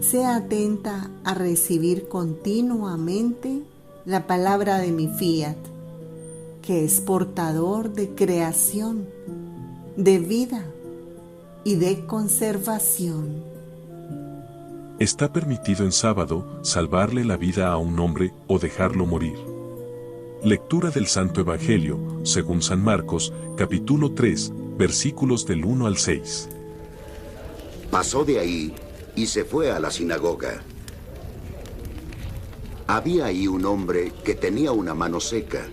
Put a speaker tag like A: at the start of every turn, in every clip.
A: sea atenta a recibir continuamente la palabra de mi fiat, que es portador de creación, de vida y de conservación.
B: Está permitido en sábado salvarle la vida a un hombre o dejarlo morir. Lectura del Santo Evangelio, según San Marcos, capítulo 3, versículos del 1 al 6.
C: Pasó de ahí y se fue a la sinagoga. Había ahí un hombre que tenía una mano seca.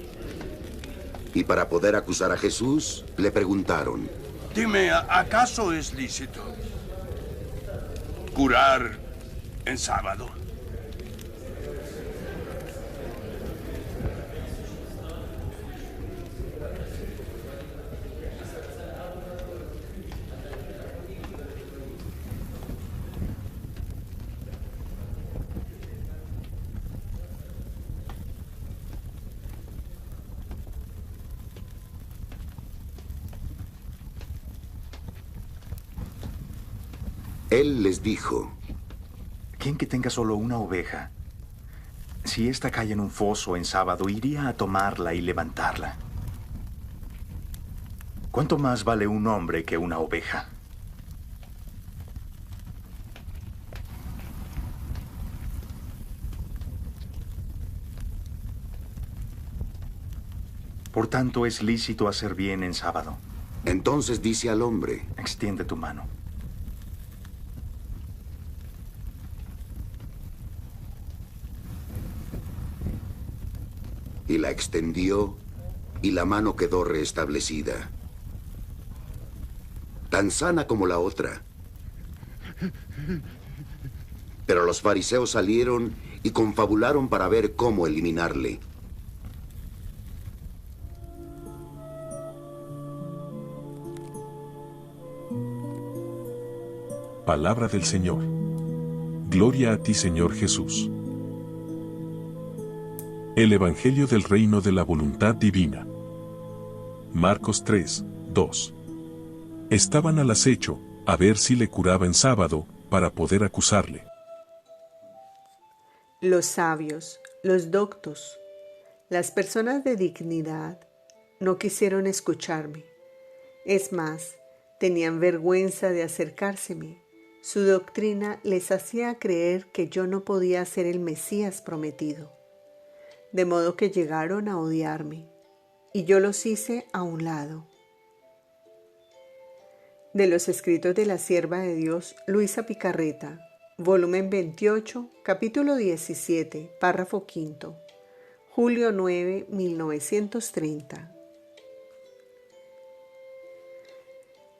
C: Y para poder acusar a Jesús, le preguntaron:
D: Dime, ¿acaso es lícito curar en sábado?
C: Él les dijo:
E: ¿Quién que tenga solo una oveja? Si ésta cae en un foso en sábado, iría a tomarla y levantarla. ¿Cuánto más vale un hombre que una oveja? Por tanto, es lícito hacer bien en sábado.
C: Entonces dice al hombre:
E: Extiende tu mano.
C: Y la extendió, y la mano quedó restablecida, tan sana como la otra. Pero los fariseos salieron y confabularon para ver cómo eliminarle.
B: Palabra del Señor. Gloria a ti, Señor Jesús. El Evangelio del Reino de la Voluntad Divina. Marcos 3, 2. Estaban al acecho, a ver si le curaba en sábado, para poder acusarle.
A: Los sabios, los doctos, las personas de dignidad no quisieron escucharme. Es más, tenían vergüenza de acercárseme. Su doctrina les hacía creer que yo no podía ser el Mesías prometido. De modo que llegaron a odiarme, y yo los hice a un lado. De los escritos de la sierva de Dios, Luisa Picarreta, volumen 28, capítulo 17, párrafo 5, julio 9, 1930.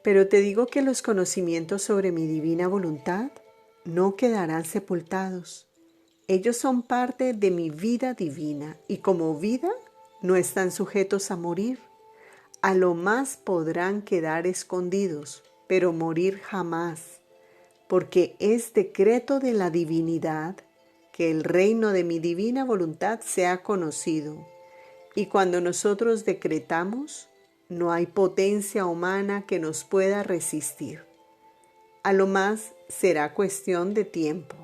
A: Pero te digo que los conocimientos sobre mi divina voluntad no quedarán sepultados. Ellos son parte de mi vida divina y como vida no están sujetos a morir. A lo más podrán quedar escondidos, pero morir jamás, porque es decreto de la divinidad que el reino de mi divina voluntad sea conocido. Y cuando nosotros decretamos, no hay potencia humana que nos pueda resistir. A lo más será cuestión de tiempo.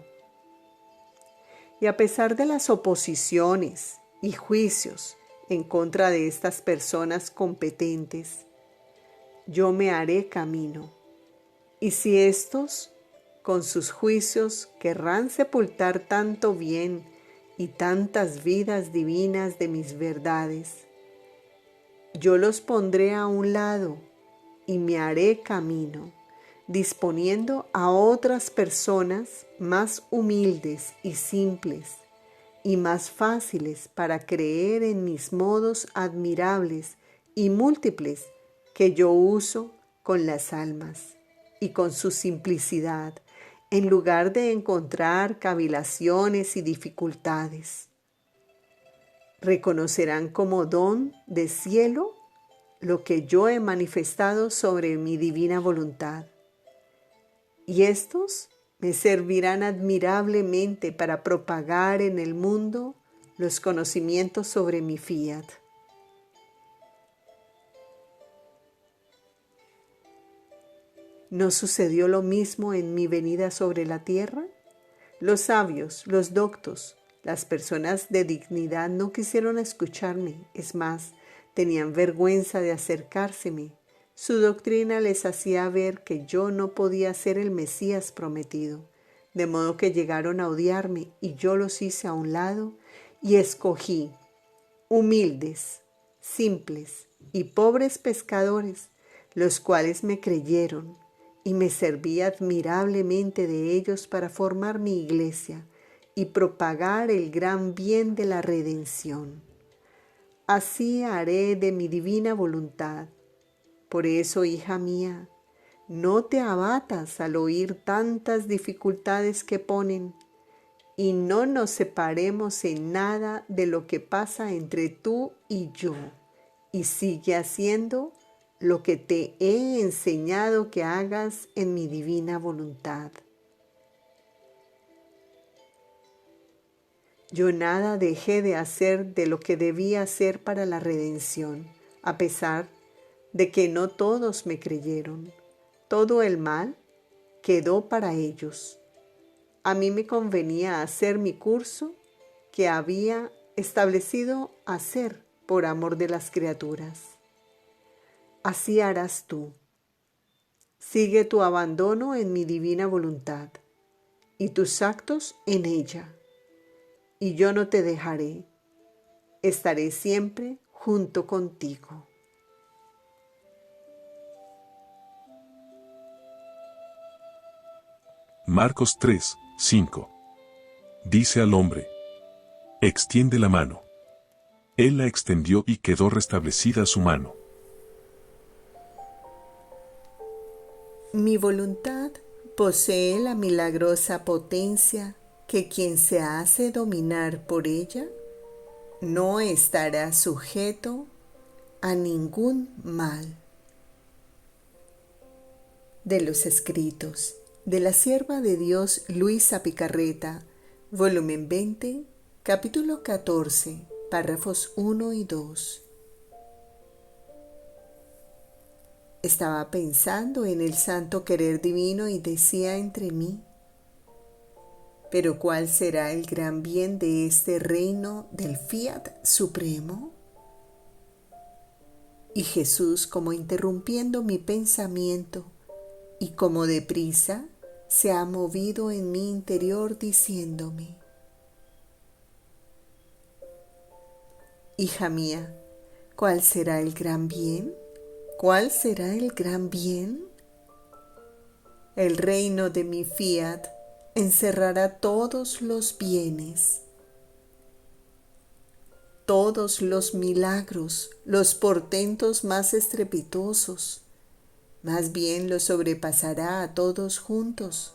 A: Y a pesar de las oposiciones y juicios en contra de estas personas competentes, yo me haré camino. Y si estos, con sus juicios, querrán sepultar tanto bien y tantas vidas divinas de mis verdades, yo los pondré a un lado y me haré camino, disponiendo a otras personas más humildes y simples y más fáciles para creer en mis modos admirables y múltiples que yo uso con las almas y con su simplicidad, en lugar de encontrar cavilaciones y dificultades. Reconocerán como don de cielo lo que yo he manifestado sobre mi divina voluntad. Y estos me servirán admirablemente para propagar en el mundo los conocimientos sobre mi fiat. ¿No sucedió lo mismo en mi venida sobre la tierra? Los sabios, los doctos, las personas de dignidad no quisieron escucharme. Es más, tenían vergüenza de acercárseme. Su doctrina les hacía ver que yo no podía ser el Mesías prometido, de modo que llegaron a odiarme y yo los hice a un lado y escogí humildes, simples y pobres pescadores, los cuales me creyeron, y me serví admirablemente de ellos para formar mi iglesia y propagar el gran bien de la redención. Así haré de mi divina voluntad. Por eso, hija mía, no te abatas al oír tantas dificultades que ponen, y no nos separemos en nada de lo que pasa entre tú y yo, y sigue haciendo lo que te he enseñado que hagas en mi divina voluntad. Yo nada dejé de hacer de lo que debía hacer para la redención, a pesar de que no todos me creyeron. Todo el mal quedó para ellos. A mí me convenía hacer mi curso que había establecido hacer por amor de las criaturas. Así harás tú. Sigue tu abandono en mi divina voluntad y tus actos en ella. Y yo no te dejaré. Estaré siempre junto contigo.
B: Marcos 3, 5. Dice al hombre: extiende la mano. Él la extendió y quedó restablecida su mano.
A: Mi voluntad posee la milagrosa potencia que quien se hace dominar por ella no estará sujeto a ningún mal. De los escritos de la sierva de Dios Luisa Picarreta, volumen 20, capítulo 14, párrafos 1 y 2. Estaba pensando en el santo querer divino y decía entre mí: ¿pero cuál será el gran bien de este reino del Fiat Supremo? Y Jesús, como interrumpiendo mi pensamiento y como deprisa, se ha movido en mi interior diciéndome: hija mía, ¿cuál será el gran bien? ¿Cuál será el gran bien? El reino de mi Fiat encerrará todos los bienes, todos los milagros, los portentos más estrepitosos. Más bien los sobrepasará a todos juntos.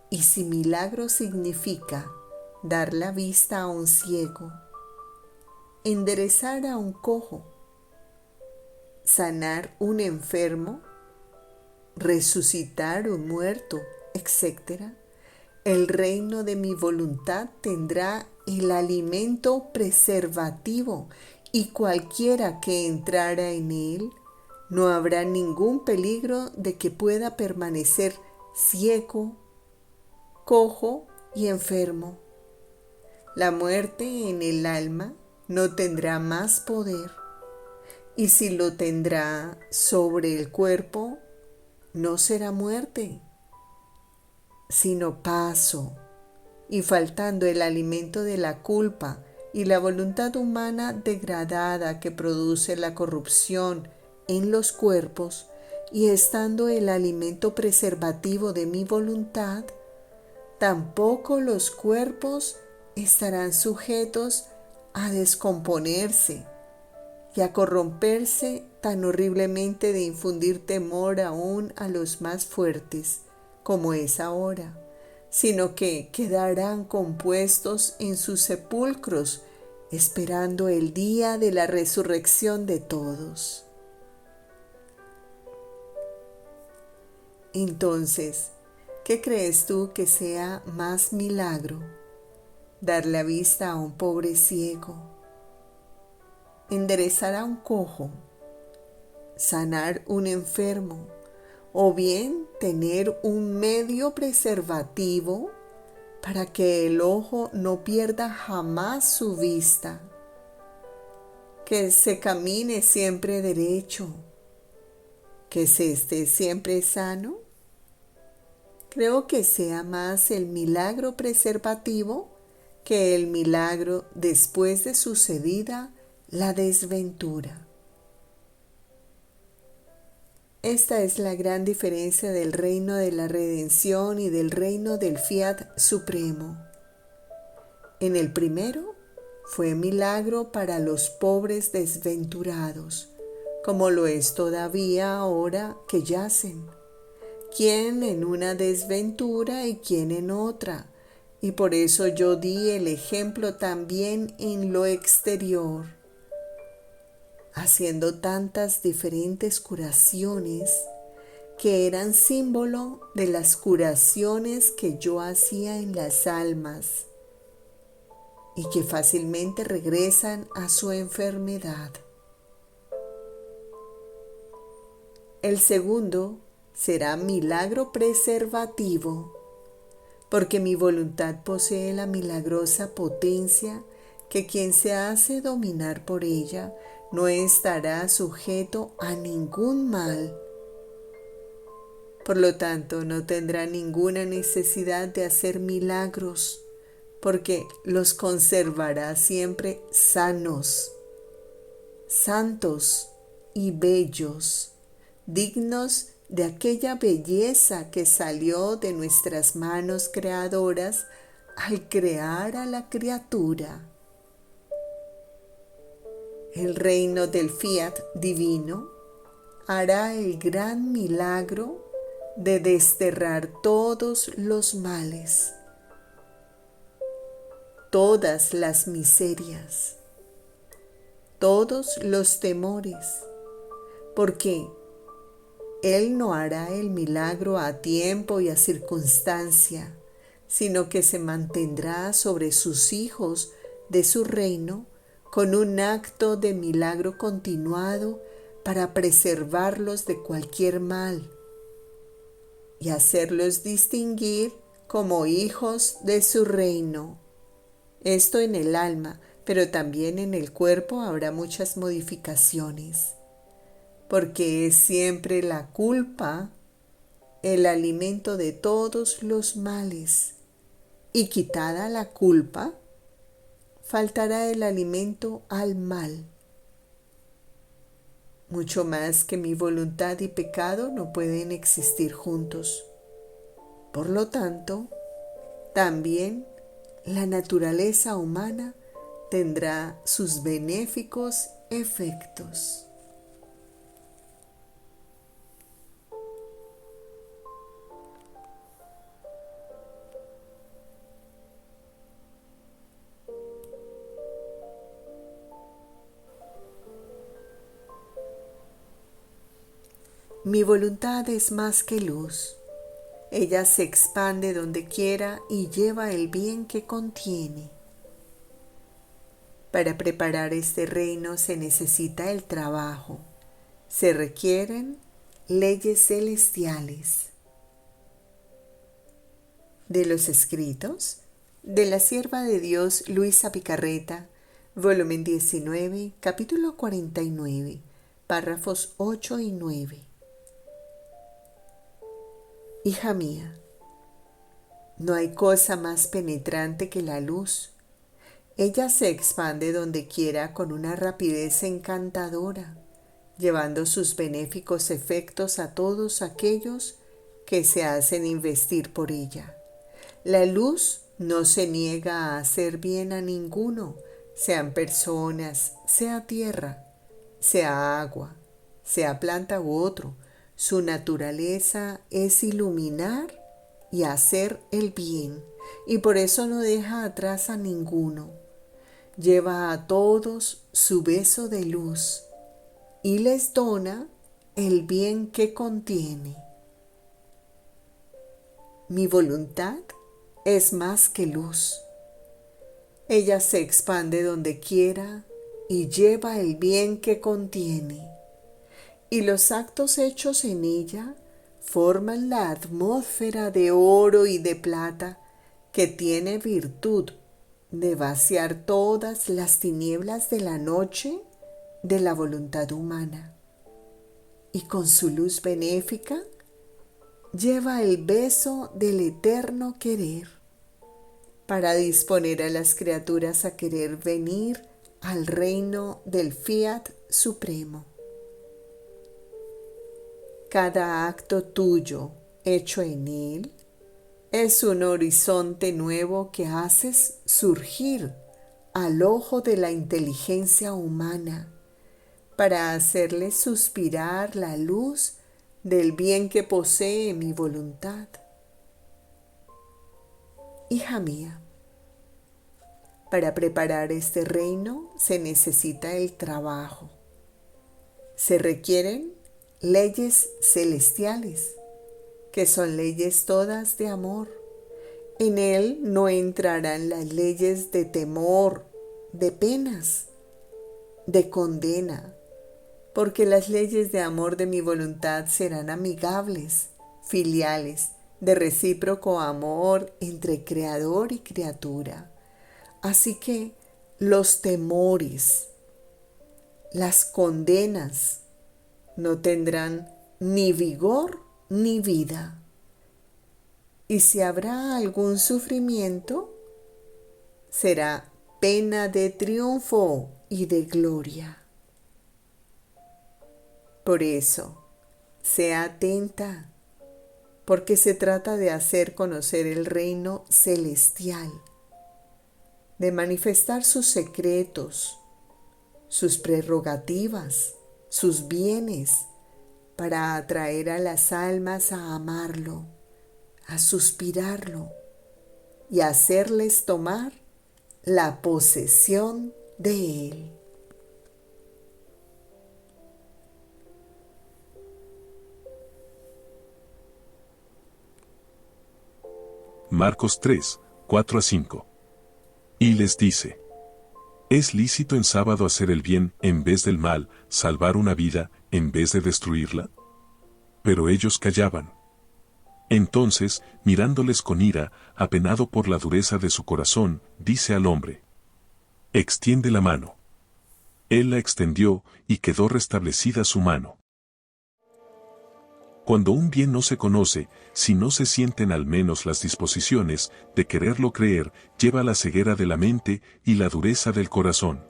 A: Y si milagro significa dar la vista a un ciego, enderezar a un cojo, sanar un enfermo, resucitar un muerto, etc., el reino de mi voluntad tendrá el alimento preservativo y cualquiera que entrara en él, no habrá ningún peligro de que pueda permanecer ciego, cojo y enfermo. La muerte en el alma no tendrá más poder, y si lo tendrá sobre el cuerpo, no será muerte, sino paso, y faltando el alimento de la culpa y la voluntad humana degradada que produce la corrupción en los cuerpos, y estando el alimento preservativo de mi voluntad, tampoco los cuerpos estarán sujetos a descomponerse y a corromperse tan horriblemente de infundir temor aún a los más fuertes, como es ahora, sino que quedarán compuestos en sus sepulcros, esperando el día de la resurrección de todos. Entonces, ¿qué crees tú que sea más milagro? ¿Dar la vista a un pobre ciego? ¿Enderezar a un cojo? ¿Sanar un enfermo? ¿O bien tener un medio preservativo para que el ojo no pierda jamás su vista, que se camine siempre derecho, que se esté siempre sano. Creo que sea más el milagro preservativo que el milagro después de sucedida la desventura. Esta es la gran diferencia del reino de la redención y del reino del fiat supremo. En el primero fue milagro para los pobres desventurados, como lo es todavía ahora que yacen, quién en una desventura y quién en otra, y por eso yo di el ejemplo también en lo exterior, haciendo tantas diferentes curaciones que eran símbolo de las curaciones que yo hacía en las almas y que fácilmente regresan a su enfermedad. El segundo será milagro preservativo, porque mi voluntad posee la milagrosa potencia que quien se hace dominar por ella no estará sujeto a ningún mal. Por lo tanto, no tendrá ninguna necesidad de hacer milagros, porque los conservará siempre sanos, santos y bellos, dignos de aquella belleza que salió de nuestras manos creadoras al crear a la criatura. El reino del fiat divino hará el gran milagro de desterrar todos los males, todas las miserias, todos los temores, porque Él no hará el milagro a tiempo y a circunstancia, sino que se mantendrá sobre sus hijos de su reino con un acto de milagro continuado para preservarlos de cualquier mal y hacerlos distinguir como hijos de su reino. Esto en el alma, pero también en el cuerpo habrá muchas modificaciones, porque es siempre la culpa el alimento de todos los males, y quitada la culpa, faltará el alimento al mal. Mucho más que mi voluntad y pecado no pueden existir juntos. Por lo tanto, también la naturaleza humana tendrá sus benéficos efectos. Mi voluntad es más que luz. Ella se expande donde quiera y lleva el bien que contiene. Para preparar este reino se necesita el trabajo. Se requieren leyes celestiales. De los escritos de la sierva de Dios Luisa Picarreta, volumen 19, capítulo 49, párrafos 8 y 9. Hija mía, no hay cosa más penetrante que la luz. Ella se expande donde quiera con una rapidez encantadora, llevando sus benéficos efectos a todos aquellos que se hacen investir por ella. La luz no se niega a hacer bien a ninguno, sean personas, sea tierra, sea agua, sea planta u otro. Su naturaleza es iluminar y hacer el bien, y por eso no deja atrás a ninguno. Lleva a todos su beso de luz y les dona el bien que contiene. Mi voluntad es más que luz. Ella se expande donde quiera y lleva el bien que contiene. Y los actos hechos en ella forman la atmósfera de oro y de plata que tiene virtud de vaciar todas las tinieblas de la noche de la voluntad humana, y con su luz benéfica lleva el beso del eterno querer para disponer a las criaturas a querer venir al reino del Fiat Supremo. Cada acto tuyo hecho en él es un horizonte nuevo que haces surgir al ojo de la inteligencia humana para hacerle suspirar la luz del bien que posee mi voluntad. Hija mía, para preparar este reino se necesita el trabajo. Se requieren leyes celestiales, que son leyes todas de amor. En él no entrarán las leyes de temor, de penas, de condena, porque las leyes de amor de mi voluntad serán amigables, filiales, de recíproco amor entre creador y criatura. Así que los temores, las condenas, no tendrán ni vigor ni vida. Y si habrá algún sufrimiento, será pena de triunfo y de gloria. Por eso, sea atenta, porque se trata de hacer conocer el reino celestial, de manifestar sus secretos, sus prerrogativas, sus bienes, para atraer a las almas a amarlo, a suspirarlo y hacerles tomar la posesión de él.
B: Marcos 3, 4-5. Y les dice: ¿es lícito en sábado hacer el bien en vez del mal, salvar una vida en vez de destruirla? Pero ellos callaban. Entonces, mirándoles con ira, apenado por la dureza de su corazón, dice al hombre: extiende la mano. Él la extendió, y quedó restablecida su mano. Cuando un bien no se conoce, si no se sienten al menos las disposiciones de quererlo creer, lleva la ceguera de la mente y la dureza del corazón.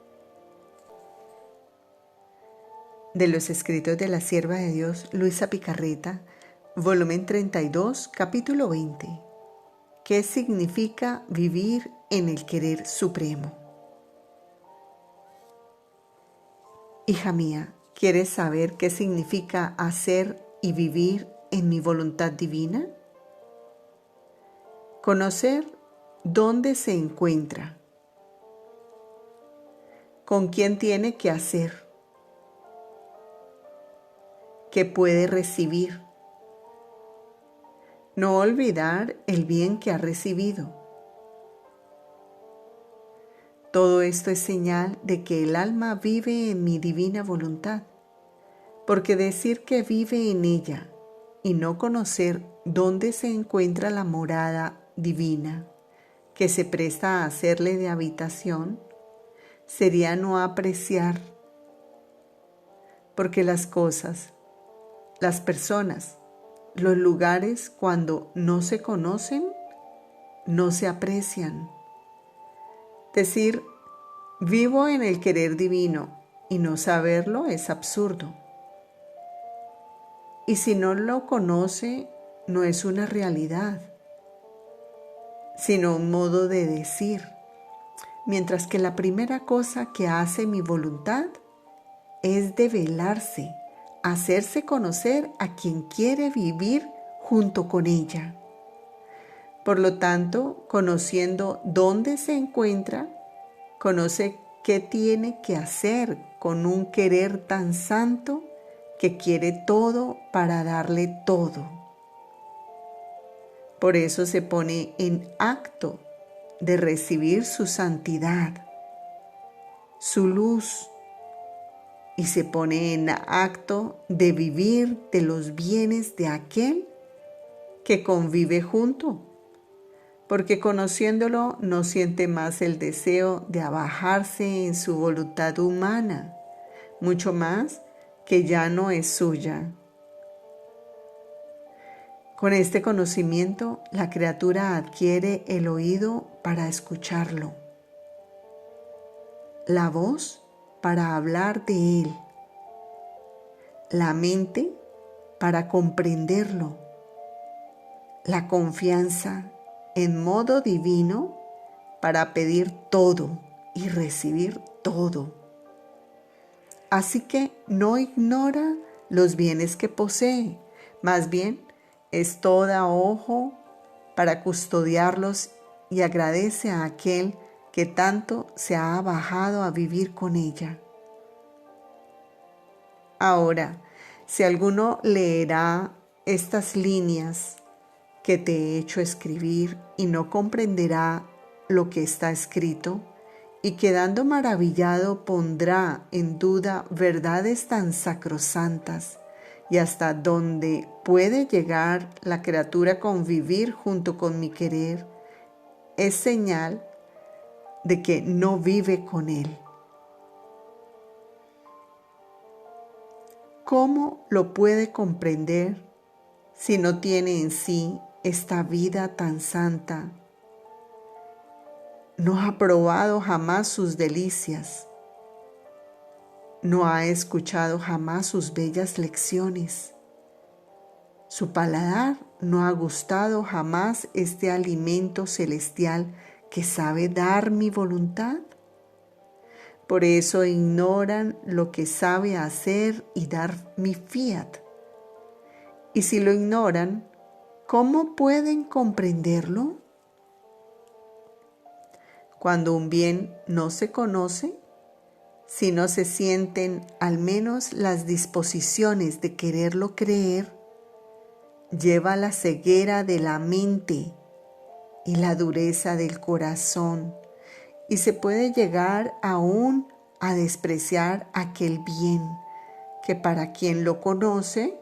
A: De los escritos de la sierva de Dios, Luisa Picarreta, volumen 32, capítulo 20. ¿Qué significa vivir en el querer supremo? Hija mía, ¿quieres saber qué significa hacer y vivir en mi voluntad divina? Conocer dónde se encuentra, con quién tiene que hacer, qué puede recibir. No olvidar el bien que ha recibido. Todo esto es señal de que el alma vive en mi divina voluntad, porque decir que vive en ella y no conocer dónde se encuentra la morada divina que se presta a hacerle de habitación, sería no apreciar, porque las cosas, las personas, los lugares, cuando no se conocen, no se aprecian. Decir, vivo en el querer divino y no saberlo es absurdo. Y si no lo conoce, no es una realidad, sino un modo de decir, mientras que la primera cosa que hace mi voluntad es develarse, hacerse conocer a quien quiere vivir junto con ella. Por lo tanto, conociendo dónde se encuentra, conoce qué tiene que hacer con un querer tan santo que quiere todo para darle todo. Por eso se pone en acto de recibir su santidad, su luz, y se pone en acto de vivir de los bienes de aquel que convive junto, porque conociéndolo no siente más el deseo de abajarse en su voluntad humana, mucho más que ya no es suya. Con este conocimiento, la criatura adquiere el oído para escucharlo, la voz para hablar de él, la mente para comprenderlo, la confianza en modo divino para pedir todo y recibir todo. Así que no ignora los bienes que posee, más bien es toda ojo para custodiarlos y agradece a aquel que tanto se ha bajado a vivir con ella. Ahora, si alguno leerá estas líneas que te he hecho escribir y no comprenderá lo que está escrito, y quedando maravillado pondrá en duda verdades tan sacrosantas, y hasta dónde puede llegar la criatura con vivir junto con mi querer, es señal de que no vive con él. ¿Cómo lo puede comprender si no tiene en sí esta vida tan santa? No ha probado jamás sus delicias, no ha escuchado jamás sus bellas lecciones. Su paladar no ha gustado jamás este alimento celestial que sabe dar mi voluntad. Por eso ignoran lo que sabe hacer y dar mi fiat. Y si lo ignoran, ¿cómo pueden comprenderlo? Cuando un bien no se conoce, si no se sienten al menos las disposiciones de quererlo creer, lleva la ceguera de la mente y la dureza del corazón, y se puede llegar aún a despreciar aquel bien que para quien lo conoce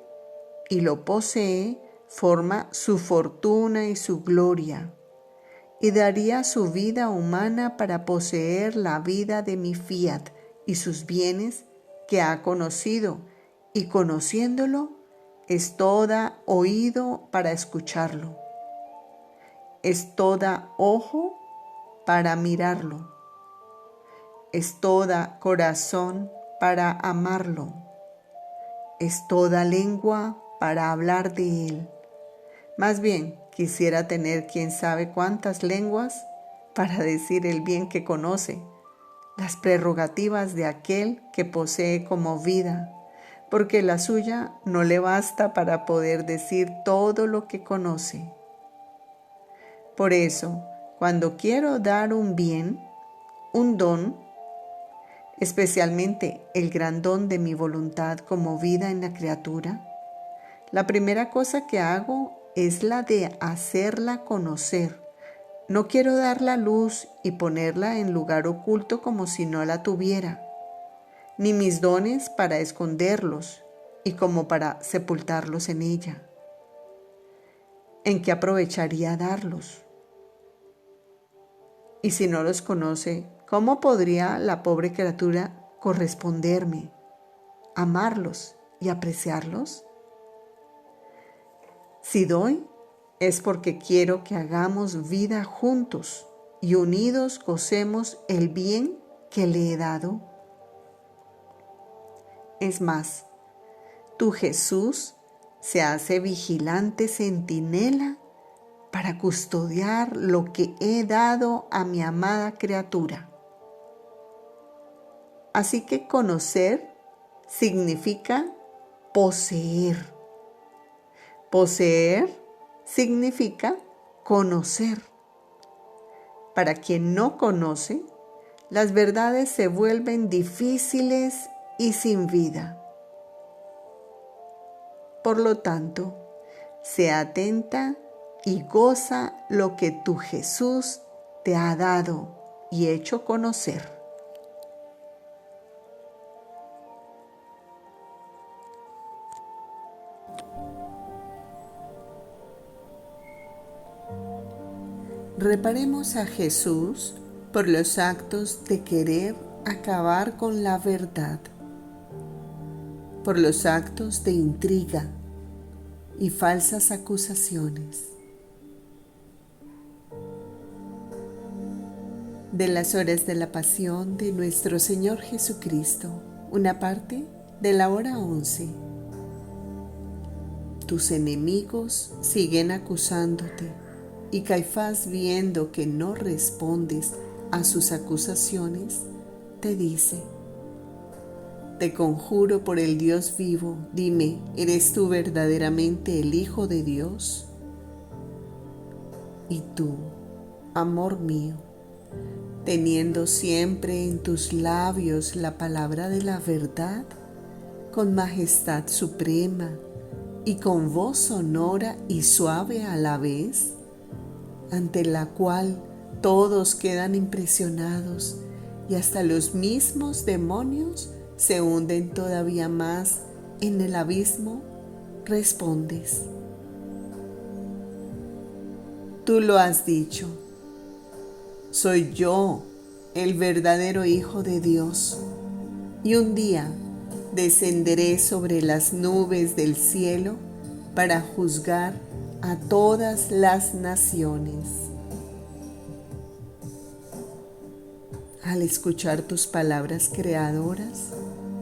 A: y lo posee forma su fortuna y su gloria, y daría su vida humana para poseer la vida de mi fiat y sus bienes que ha conocido, y conociéndolo es toda oído para escucharlo, es toda ojo para mirarlo, es toda corazón para amarlo, es toda lengua para hablar de él. Más bien, quisiera tener quién sabe cuántas lenguas para decir el bien que conoce, las prerrogativas de aquel que posee como vida, porque la suya no le basta para poder decir todo lo que conoce. Por eso, cuando quiero dar un bien, un don, especialmente el gran don de mi voluntad como vida en la criatura, la primera cosa que hago es la de hacerla conocer. No quiero dar la luz y ponerla en lugar oculto como si no la tuviera, ni mis dones para esconderlos y como para sepultarlos en ella. ¿En qué aprovecharía darlos? Y si no los conoce, ¿cómo podría la pobre criatura corresponderme, amarlos y apreciarlos? Si doy, es porque quiero que hagamos vida juntos y unidos gocemos el bien que le he dado. Es más, tu Jesús se hace vigilante centinela para custodiar lo que he dado a mi amada criatura. Así que conocer significa poseer. Poseer significa conocer. Para quien no conoce, las verdades se vuelven difíciles y sin vida. Por lo tanto, sea atenta y goza lo que tu Jesús te ha dado y hecho conocer. Reparemos a Jesús por los actos de querer acabar con la verdad, por los actos de intriga y falsas acusaciones. De las horas de la pasión de nuestro Señor Jesucristo, una parte de la hora 11. Tus enemigos siguen acusándote, y Caifás, viendo que no respondes a sus acusaciones, te dice: te conjuro por el Dios vivo, dime, ¿eres tú verdaderamente el Hijo de Dios? Y tú, amor mío, teniendo siempre en tus labios la palabra de la verdad, con majestad suprema y con voz sonora y suave a la vez, ante la cual todos quedan impresionados y hasta los mismos demonios se hunden todavía más en el abismo, respondes: tú lo has dicho, soy yo el verdadero Hijo de Dios, y un día descenderé sobre las nubes del cielo para juzgar a todas las naciones. Al escuchar tus palabras creadoras,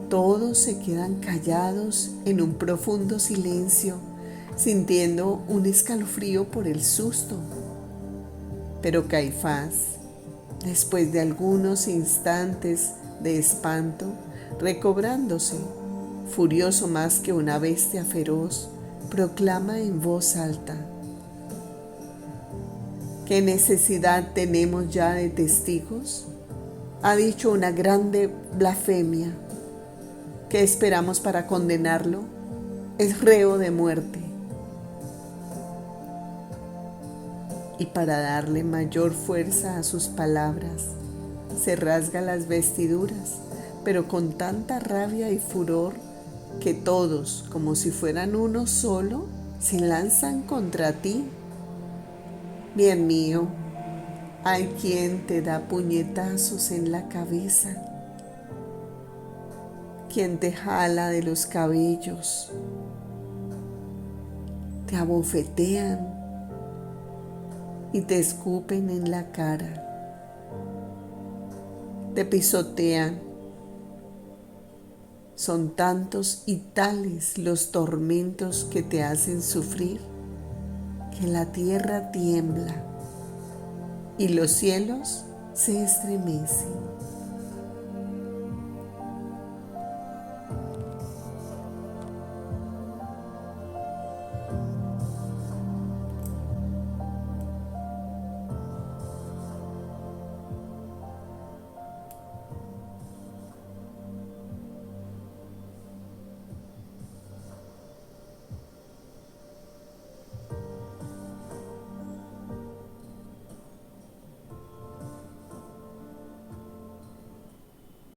A: todos se quedan callados en un profundo silencio, sintiendo un escalofrío por el susto. Pero Caifás, después de algunos instantes de espanto, recobrándose, furioso más que una bestia feroz, proclama en voz alta: ¿qué necesidad tenemos ya de testigos? Ha dicho una grande blasfemia. ¿Qué esperamos para condenarlo? Es reo de muerte. Y para darle mayor fuerza a sus palabras, se rasga las vestiduras, pero con tanta rabia y furor que todos, como si fueran uno solo, se lanzan contra ti. Bien mío, hay quien te da puñetazos en la cabeza, quien te jala de los cabellos, te abofetean y te escupen en la cara, te pisotean. Son tantos y tales los tormentos que te hacen sufrir que la tierra tiembla y los cielos se estremecen.